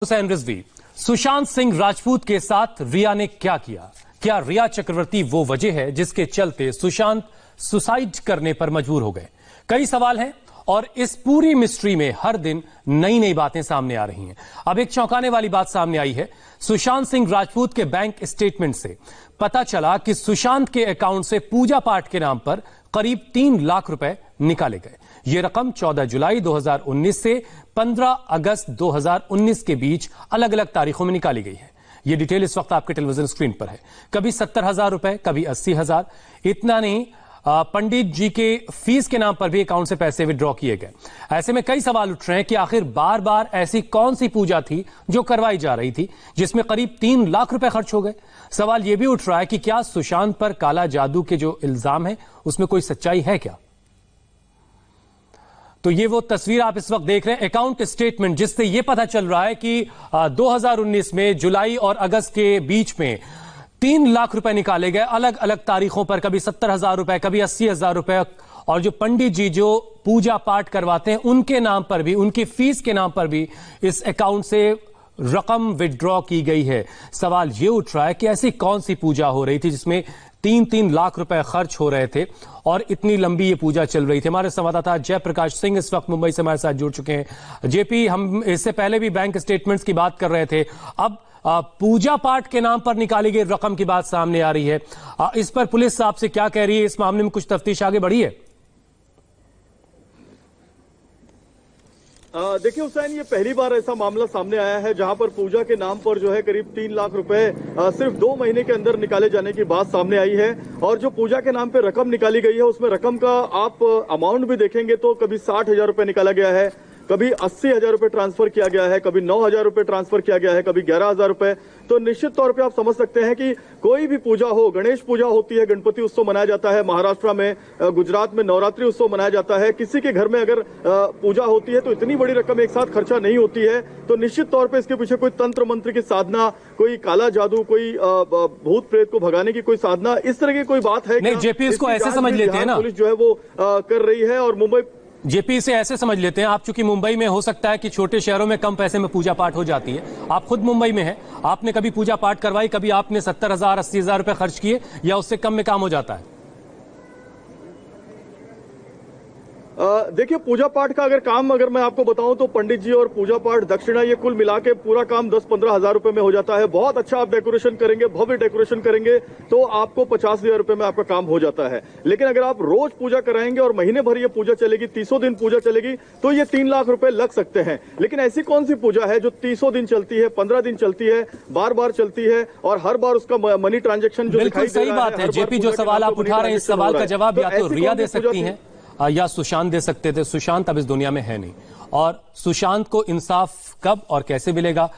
हुसैन रिजवी, सुशांत सिंह राजपूत के साथ रिया ने क्या किया? क्या रिया चक्रवर्ती वो वजह है जिसके चलते सुशांत सुसाइड करने पर मजबूर हो गए? कई सवाल हैं और इस पूरी मिस्ट्री में हर दिन नई नई बातें सामने आ रही हैं। अब एक चौंकाने वाली बात सामने आई है। सुशांत सिंह राजपूत के बैंक स्टेटमेंट से पता चला कि सुशांत के अकाउंट से पूजा पाठ के नाम पर करीब 3 लाख रुपए निकाले गए। यह रकम 14 जुलाई 2019 से 15 अगस्त 2019 के बीच अलग अलग तारीखों में निकाली गई है। यह डिटेल इस वक्त आपके टेलीविजन स्क्रीन पर है। कभी 70,000 रुपए, कभी 80,000। इतना नहीं, पंडित जी के फीस के नाम पर भी अकाउंट से पैसे विड्रॉ किए गए। ऐसे में कई सवाल उठ रहे हैं कि आखिर बार बार ऐसी कौन सी पूजा थी जो करवाई जा रही थी जिसमें करीब 3 लाख रुपए खर्च हो गए। सवाल यह भी उठ रहा है कि क्या सुशांत पर काला जादू के जो इल्जाम है उसमें कोई सच्चाई है क्या? तो ये वो तस्वीर आप इस वक्त देख रहे हैं, अकाउंट स्टेटमेंट, जिससे यह पता चल रहा है कि 2019 में जुलाई और अगस्त के बीच में 3 लाख रुपए निकाले गए अलग अलग तारीखों पर। कभी 70,000 रुपए, कभी 80,000 रुपए। और जो पंडित जी जो पूजा पाठ करवाते हैं उनके नाम पर भी, उनकी फीस के नाम पर भी इस अकाउंट से रकम विड्रॉ की गई है। सवाल यह उठ रहा है कि ऐसी कौन सी पूजा हो रही थी जिसमें 3-3 लाख रुपए खर्च हो रहे थे और इतनी लंबी ये पूजा चल रही थी। हमारे संवाददाता जयप्रकाश सिंह इस वक्त मुंबई से हमारे साथ जुड़ चुके हैं। जेपी, हम इससे पहले भी बैंक स्टेटमेंट्स की बात कर रहे थे, अब पूजा पाठ के नाम पर निकाली गई रकम की बात सामने आ रही है। इस पर पुलिस आपसे क्या कह रही है? इस मामले में कुछ तफ्तीश आगे बढ़ी है? देखिए हुसैन, ये पहली बार ऐसा मामला सामने आया है जहां पर पूजा के नाम पर जो है करीब 3 लाख रुपए सिर्फ 2 महीने के अंदर निकाले जाने की बात सामने आई है। और जो पूजा के नाम पे रकम निकाली गई है उसमें रकम का आप अमाउंट भी देखेंगे तो कभी 60,000 रुपए निकाला गया है, कभी 80,000 रुपए ट्रांसफर किया गया है, कभी 9,000 रुपए ट्रांसफर किया गया है, कभी 11,000 रुपए। तो निश्चित तौर पे आप समझ सकते हैं कि कोई भी पूजा हो, गणेश पूजा होती है, गणपति उत्सव मनाया जाता है, महाराष्ट्र में, गुजरात में नवरात्रि उत्सव मनाया जाता है, किसी के घर में अगर पूजा होती है तो इतनी बड़ी रकम एक साथ खर्चा नहीं होती है। तो निश्चित तौर पर इसके पीछे कोई तंत्र मंत्र की साधना, कोई काला जादू, कोई भूत प्रेत को भगाने की कोई साधना, इस तरह की कोई बात है नहीं? जेपी, इसको ऐसे समझ लेते हैं ना, पुलिस जो है वो कर रही है। और मुंबई जेपी, से ऐसे समझ लेते हैं, आप चूंकि मुंबई में, हो सकता है कि छोटे शहरों में कम पैसे में पूजा पाठ हो जाती है, आप खुद मुंबई में हैं, आपने कभी पूजा पाठ करवाई, कभी आपने 70,000 80,000 रुपए खर्च किए या उससे कम में काम हो जाता है? देखिए, पूजा पाठ का अगर मैं आपको बताऊं तो पंडित जी और पूजा पाठ दक्षिणा ये कुल मिला के पूरा काम 10-15 हजार रुपए में हो जाता है। बहुत अच्छा आप डेकोरेशन करेंगे, भव्य डेकोरेशन करेंगे तो आपको 50,000 रुपए में आपका काम हो जाता है। लेकिन अगर आप रोज पूजा कराएंगे और महीने भर ये पूजा चलेगी, 30 दिन पूजा चलेगी, तो ये 3 लाख रुपए लग सकते हैं। लेकिन ऐसी कौन सी पूजा है जो 30 दिन चलती है, 15 दिन चलती है, बार बार चलती है और हर बार उसका मनी ट्रांजेक्शन जो बिल्कुल सही बात है। जेपी, जो सवाल आप उठा रहे हैं, इस सवाल का जवाब या तो रिया दे सकती है या सुशांत दे सकते थे। सुशांत अब इस दुनिया में है नहीं, और सुशांत को इंसाफ कब और कैसे मिलेगा?